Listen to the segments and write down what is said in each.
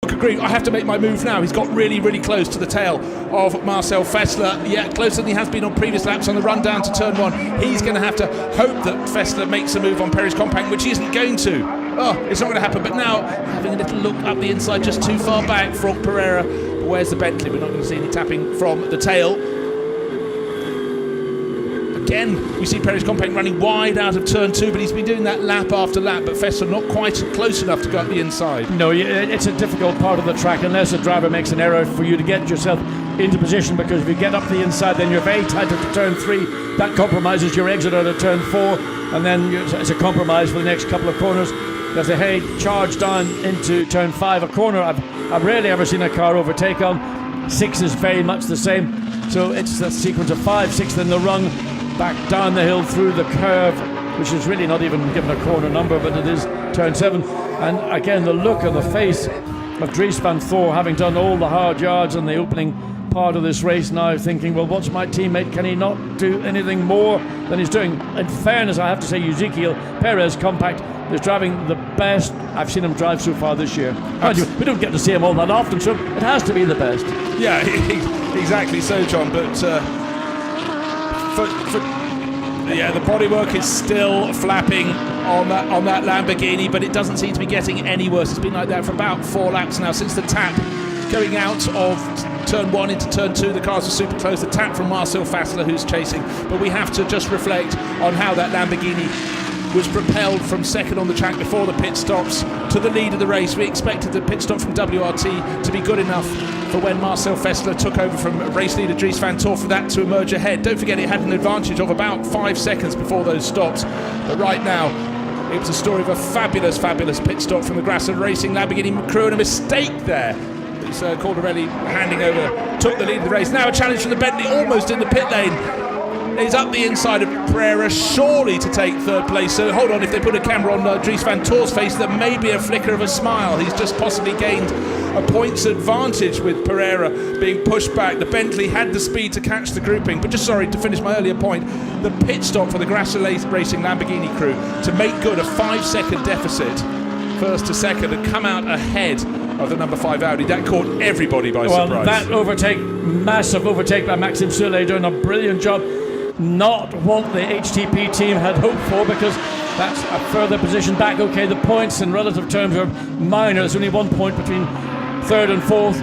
Nurburgring, I have to make my move now. He's got really, really close to the tail of Marcel Fessler. Yeah, closer than he has been on previous laps on the run down to turn 1. He's going to have to hope that Fessler makes a move on Perez Compact, which he isn't going to. Oh, it's not going to happen. But now, having a little look up the inside, just too far back, Franck Pereira. Where's the Bentley? We're not going to see any tapping from the tail. Again, we see Perez Compact running wide out of turn 2, but he's been doing that lap after lap, but Fessler not quite close enough to go up the inside. No, it's a difficult part of the track unless a driver makes an error for you to get yourself into position, because if you get up the inside, then you're very tight at turn 3. That compromises your exit out of turn 4, and then it's a compromise for the next couple of corners. As they charge down into turn 5, a corner I've rarely ever seen a car overtake on. 6 is very much the same, so it's a sequence of 5, 6, then the run back down the hill through the curve, which is really not even given a corner number, but it is turn 7. And again, the look on the face of Dries van Thor, having done all the hard yards in the opening part of this race, now thinking, well, what's my teammate? Can he not do anything more than he's doing? In fairness, I have to say, Ezekiel Perez Compact is driving the best I've seen him drive so far this year. We don't get to see him all that often, so it has to be the best. Yeah, exactly so, John, but the bodywork is still flapping on that Lamborghini, but it doesn't seem to be getting any worse. It's been like that for about 4 laps now since the tap going out of turn 1 into turn 2. The cars are super close. The tap from Marcel Fessler, who's chasing, but we have to just reflect on how that Lamborghini was propelled from second on the track before the pit stops to the lead of the race. We expected the pit stop from WRT to be good enough for when Marcel Fessler took over from race leader Dries van Thor, for that to emerge ahead. Don't forget, it had an advantage of about 5 seconds before those stops, but right now it was a story of a fabulous pit stop from the Grasser Racing Lamborghini crew, and a mistake there. It's Caldarelli handing over, took the lead of the race. Now a challenge from the Bentley, almost in the pit lane. He's up the inside of Pereira, surely to take third place. So hold on, if they put a camera on Dries van Thor's face, there may be a flicker of a smile. He's just possibly gained a points advantage with Pereira being pushed back. The Bentley had the speed to catch the grouping, but just sorry to finish my earlier point, the pit stop for the Grasser Racing Lamborghini crew to make good a 5-second deficit first to second and come out ahead of the number 5 Audi. That caught everybody by surprise. That overtake, massive overtake by Maxime Soulet, doing a brilliant job. Not what the HTP team had hoped for, because that's a further position back. Okay, the points in relative terms are minor. There's only 1 point between third and fourth,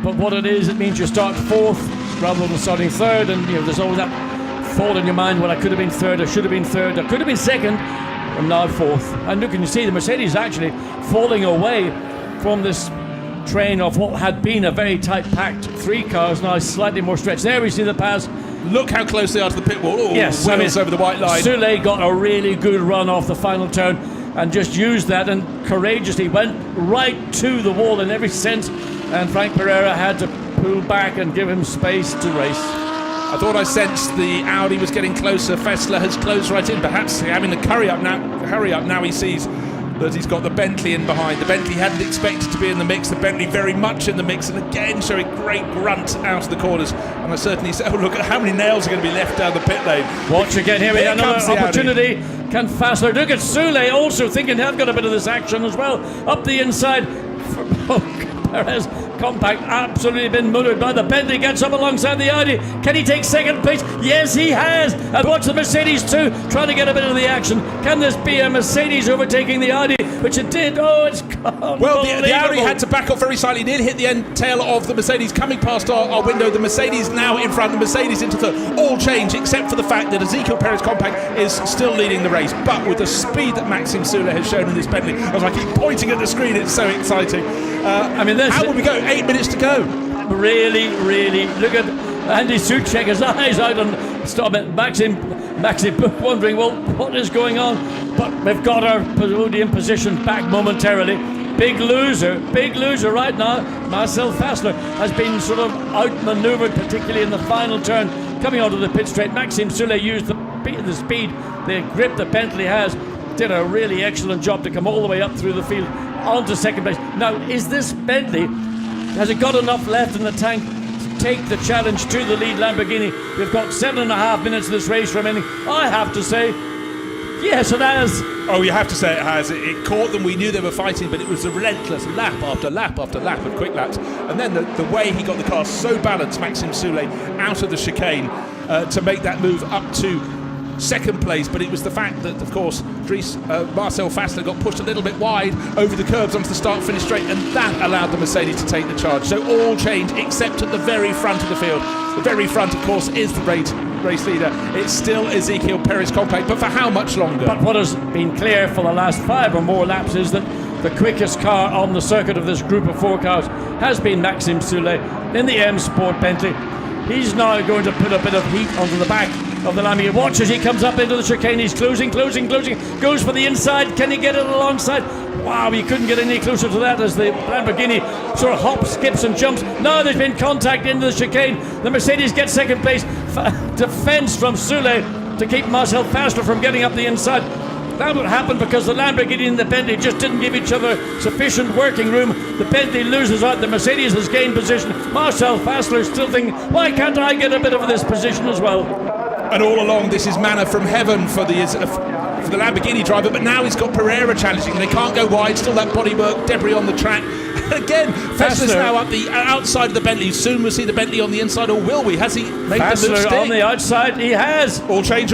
but what it is, it means you start fourth rather than starting third, and there's always that thought in your mind, well, I could have been third, I should have been third, I could have been second, I'm now fourth. And look, and you see the Mercedes actually falling away from this train of what had been a very tight packed 3 cars, now slightly more stretched. There we see the pass. Look how close they are to the pit wall. Oh, yes, wheels over the white line. Soulet got a really good run off the final turn and just used that and courageously went right to the wall in every sense, and Franck Pereira had to pull back and give him space to race. I thought I sensed the Audi was getting closer. Fessler has closed right in, perhaps having to hurry up now. He sees that he's got the Bentley in behind. The Bentley hadn't expected to be in the mix. The Bentley very much in the mix, and again showing great grunt out of the corners. And I certainly said, oh, look at how many nails are going to be left down the pit lane. Watch again, here we have another opportunity. Audi. Can Fessler, look at Soulet also thinking they've got a bit of this action as well. Up the inside, Perez Compact absolutely been murdered by the Bentley. Gets up alongside the Audi. Can he take second place? Yes, he has. And watch the Mercedes too, trying to get a bit of the action. Can this be a Mercedes overtaking the Audi? Which it did. Oh, it's well, the Audi had to back up very slightly. Did hit the end tail of the Mercedes coming past our window. The Mercedes now in front. The Mercedes into third. All change except for the fact that Ezekiel Perez Compact is still leading the race. But with the speed that Maxime Soulet has shown in this Bentley, as I keep pointing at the screen, it's so exciting. How would we go? 8 minutes to go. Really, look at Andy Soucek, his eyes out on stop it. Maxime wondering, well, what is going on? But we've got our podium position back momentarily. Big loser right now. Marcel Fessler has been sort of outmaneuvered, particularly in the final turn coming onto the pit straight. Maxime Soulet used the speed, the grip that Bentley has, did a really excellent job to come all the way up through the field onto second place. Now, is this Bentley, has it got enough left in the tank to take the challenge to the lead Lamborghini? We've got 7.5 minutes of this race remaining. I have to say, Yes, it has. Oh, you have to say it has. It caught them. We knew they were fighting, but it was a relentless lap after lap after lap of quick laps. And then the way he got the car so balanced, Maxime Soulet, out of the chicane to make that move up to second place. But it was the fact that, of course, Marcel Fassler got pushed a little bit wide over the curbs onto the start-finish straight, and that allowed the Mercedes to take the charge. So all change except at the very front of the field. The very front, of course, is the race leader. It's still Ezekiel Perez compact, but for how much longer? But what has been clear for the last 5 or more laps is that the quickest car on the circuit of this group of 4 cars has been Maxime Soulet in the M Sport Bentley. He's now going to put a bit of heat onto the back of the Lamborghini. Watch as he comes up into the chicane. He's closing, goes for the inside. Can he get it alongside? Wow, he couldn't get any closer to that as the Lamborghini sort of hops, skips and jumps. Now there's been contact into the chicane. The Mercedes gets second place. Defense from Soulet to keep Marcel Fassler from getting up the inside. That would happen because the Lamborghini and the Bentley just didn't give each other sufficient working room. The Bentley loses out. The Mercedes has gained position. Marcel Fassler is still thinking, why can't I get a bit of this position as well? And all along, this is manna from heaven for the Lamborghini driver, but now he's got Pereira challenging. They can't go wide, still that bodywork, debris on the track. Again, Fassler's now up the outside of the Bentley. Soon we'll see the Bentley on the inside, or will we? Has he made the move stick? Fassler on the outside, he has. All change.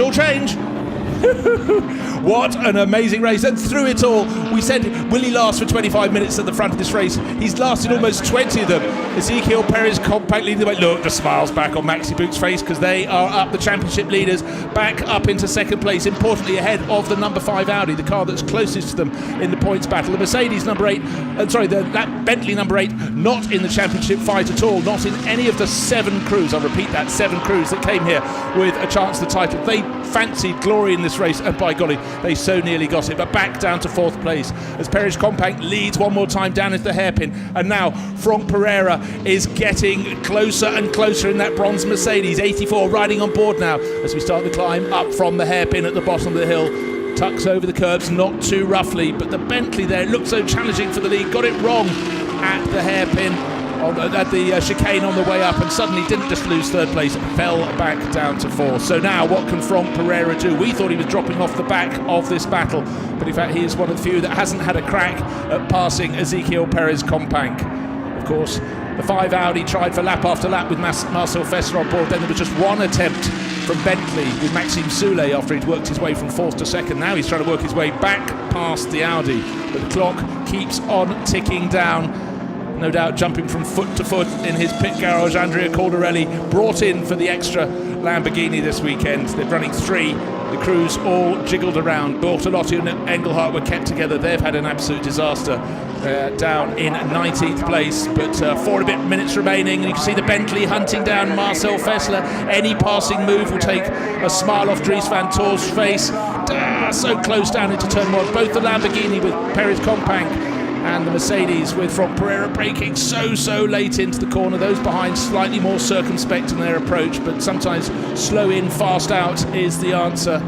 What an amazing race. And through it all, we said, will he last for 25 minutes at the front of this race? He's lasted almost 20 of them. Ezekiel Perez compact leading the way. Look, the smiles back on Maxi Boot's face because they are up, the championship leaders, back up into second place, importantly ahead of the number 5 Audi, the car that's closest to them in the points battle. The Mercedes number 8, the Bentley number 8, not in the championship fight at all, not in any of the 7 crews, I'll repeat that, 7 crews that came here with a chance at the title. They fancied glory in this race, and by golly, they so nearly got it, but back down to 4th place as Perez Compact leads one more time down into the hairpin. And now Franck Pereira is getting closer and closer in that bronze Mercedes. 84 riding on board now as we start the climb up from the hairpin at the bottom of the hill. Tucks over the curbs, not too roughly, but the Bentley there looked so challenging for the lead, got it wrong at the hairpin, at the chicane on the way up, and suddenly didn't just lose 3rd place, fell back down to 4th. So now what can Franck Pereira do? We thought he was dropping off the back of this battle, but in fact he is one of the few that hasn't had a crack at passing Ezekiel Perez Compact. Of course, the 5 Audi tried for lap after lap with Marcel Fassler on board. Then there was just one attempt from Bentley with Maxime Soulet after he'd worked his way from 4th to 2nd. Now he's trying to work his way back past the Audi, but the clock keeps on ticking down. No doubt jumping from foot to foot in his pit garage, Andrea Caldarelli brought in for the extra Lamborghini this weekend. They're running 3. The crews all jiggled around. Bortolotti and Engelhardt were kept together. They've had an absolute disaster down in 19th place, but 4 and a bit minutes remaining, and you can see the Bentley hunting down Marcel Fassler. Any passing move will take a smile off Dries Van Toor's face. So close down into turn 1. Both the Lamborghini with Perez Compact and the Mercedes with Franck Pereira braking so late into the corner. Those behind slightly more circumspect in their approach, but sometimes slow in, fast out is the answer.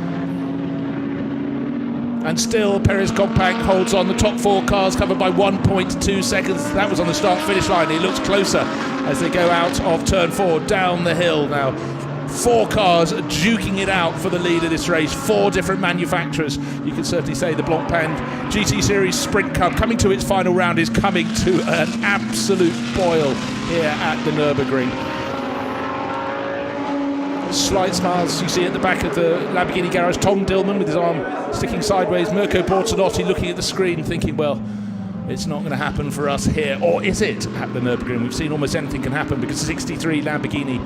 And still Perez Compact holds on. The top 4 cars covered by 1.2 seconds. That was on the start-finish line. It looks closer as they go out of turn 4 down the hill now. 4 cars duking it out for the lead of this race. 4 different manufacturers. You can certainly say the Blancpain GT Series Sprint Cup coming to its final round is coming to an absolute boil here at the Nurburgring. Slight smiles you see at the back of the Lamborghini garage. Tom Dillman with his arm sticking sideways. Mirko Bortolotti looking at the screen thinking, well, it's not going to happen for us here. Or is it at the Nürburgring? We've seen almost anything can happen because 63 Lamborghini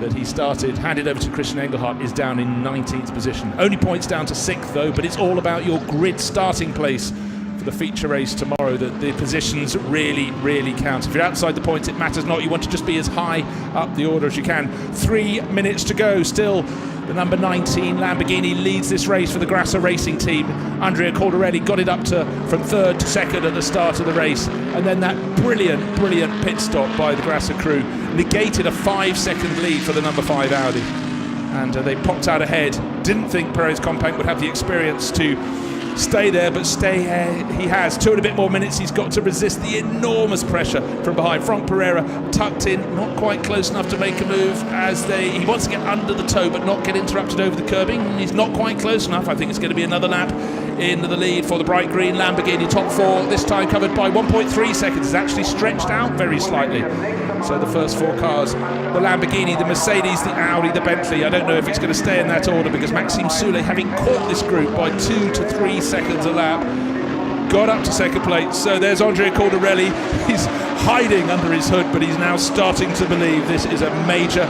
that he started, handed over to Christian Engelhardt, is down in 19th position. Only points down to 6th though, but it's all about your grid starting place for the feature race tomorrow, that the positions really count. If you're outside the points, it matters not. You want to just be as high up the order as you can. 3 minutes to go. Still, the number 19 Lamborghini leads this race for the Grasser Racing team. Andrea Caldarelli got it up to from 3rd to 2nd at the start of the race, and then that brilliant pit stop by the Grasser crew negated a 5-second lead for the number 5 Audi, and they popped out ahead. Didn't think Perez Compact would have the experience to stay there, but he has 2 and a bit more minutes. He's got to resist the enormous pressure from behind. Frank Pereira tucked in, not quite close enough to make a move as he wants to get under the toe but not get interrupted over the curbing. He's not quite close enough. I think it's going to be another lap into the lead for the bright green Lamborghini. Top 4 this time covered by 1.3 seconds. It's actually stretched out very slightly. So the first 4 cars, the Lamborghini, the Mercedes, the Audi, the Bentley. I don't know if it's going to stay in that order because Maxime Soulet, having caught this group by 2 to 3 seconds a lap, got up to second place. So there's Andrea Caldarelli. He's hiding under his hood, but he's now starting to believe this is a major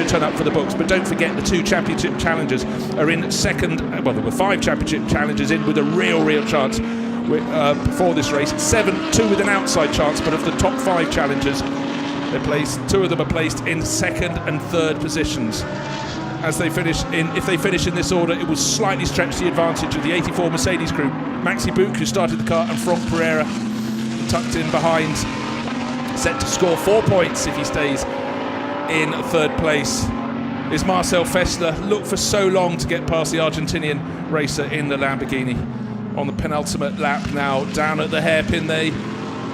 turn up for the books. But don't forget the 2 championship challengers are in second. Well, there were 5 championship challengers in with a real chance before this race. 2 with an outside chance, but of the top 5 challengers, 2 of them are placed in second and third positions. As they if they finish in this order, it will slightly stretch the advantage of the 84 Mercedes crew. Maxi Bouc, who started the car, and Franck Pereira, tucked in behind, set to score 4 points if he stays in third place. Is Marcel Fessler. Looked for so long to get past the Argentinian racer in the Lamborghini. On the penultimate lap now, down at the hairpin they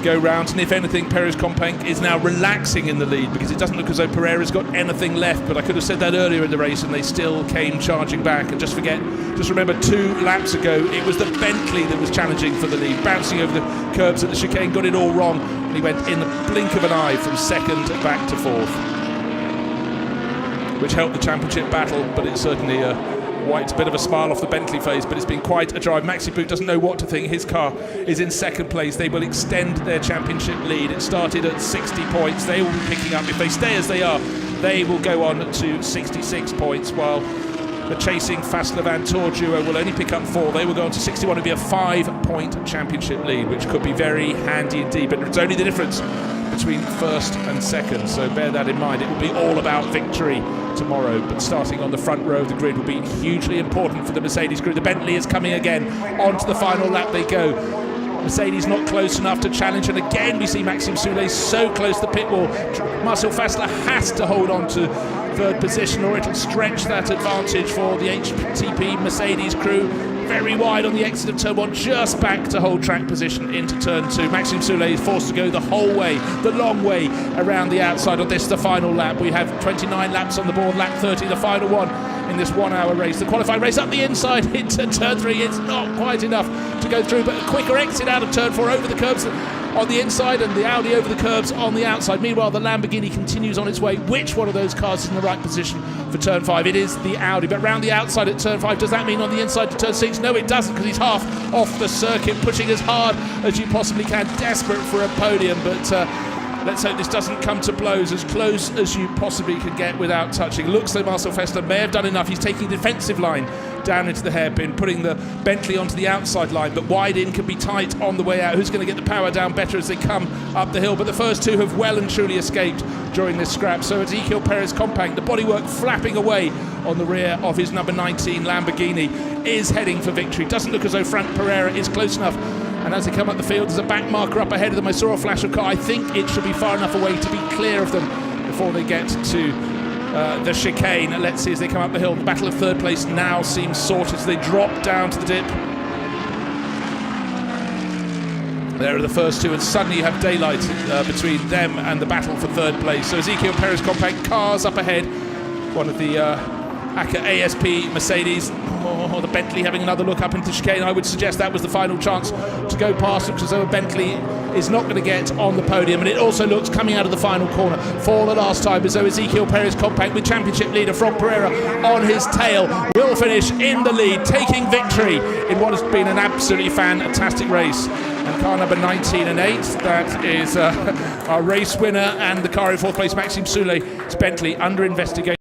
go round, and if anything, Perez Companc is now relaxing in the lead because it doesn't look as though Pereira's got anything left. But I could have said that earlier in the race, and they still came charging back. And just remember 2 laps ago, it was the Bentley that was challenging for the lead, bouncing over the curbs at the chicane, got it all wrong, and he went in the blink of an eye from second back to 4th, which helped the championship battle. But it certainly wiped a bit of a smile off the Bentley face, but it's been quite a drive. Maxi Bouc doesn't know what to think. His car is in second place. They will extend their championship lead. It started at 60 points. They will be picking up, if they stay as they are, they will go on to 66 points, while the chasing Fast-Levan-Tour duo will only pick up 4. They will go on to 61. It'll be a 5-point championship lead, which could be very handy indeed, but it's only the difference between first and second, so bear that in mind. It will be all about victory tomorrow, but starting on the front row of the grid will be hugely important for the Mercedes crew. The Bentley is coming again. Onto the final lap they go. Mercedes not close enough to challenge, and again we see Maxime Soulet so close to the pit wall. Marcel Fassler has to hold on to third position, or it'll stretch that advantage for the HTP Mercedes crew. Very wide on the exit of turn 1, just back to hold track position into turn 2. Maxime Soulet is forced to go the whole way, the long way around the outside on this, the final lap. We have 29 laps on the board, lap 30, the final one in this 1 hour race. The qualifying race up the inside into turn 3. It's not quite enough to go through, but a quicker exit out of turn 4 over the curbs on the inside, and the Audi over the curbs on the outside. Meanwhile, the Lamborghini continues on its way. Which one of those cars is in the right position for turn 5? It is the Audi, but round the outside at turn 5. Does that mean on the inside to turn 6? No, it doesn't, because he's half off the circuit, pushing as hard as you possibly can, desperate for a podium. But let's hope this doesn't come to blows. As close as you possibly can get without touching. Looks like Marcel Fessler may have done enough. He's taking the defensive line down into the hairpin, putting the Bentley onto the outside line, but wide in can be tight on the way out. Who's going to get the power down better as they come up the hill? But the first 2 have well and truly escaped during this scrap. So Ezequiel Perez Companc, the bodywork flapping away on the rear of his number 19 Lamborghini, is heading for victory. Doesn't look as though Frank Pereira is close enough. And as they come up the field, there's a back marker up ahead of them. I saw a flash of car. I think it should be far enough away to be clear of them before they get to the chicane. Let's see as they come up the hill. The battle of third place now seems sorted as they drop down to the dip. There are the first 2, and suddenly you have daylight between them and the battle for third place. So Ezequiel Perez Companc, cars up ahead. One of the ACA ASP Mercedes, or the Bentley having another look up into chicane. I would suggest that was the final chance to go past them, because the Bentley is not going to get on the podium. And it also looks, coming out of the final corner for the last time, as though Ezequiel Perez Companc, with championship leader Franck Pereira on his tail, will finish in the lead, taking victory in what has been an absolutely fantastic race. And car number 19 and 8, that is our race winner, and the car in 4th place, Maxime Soulet. It's Bentley under investigation.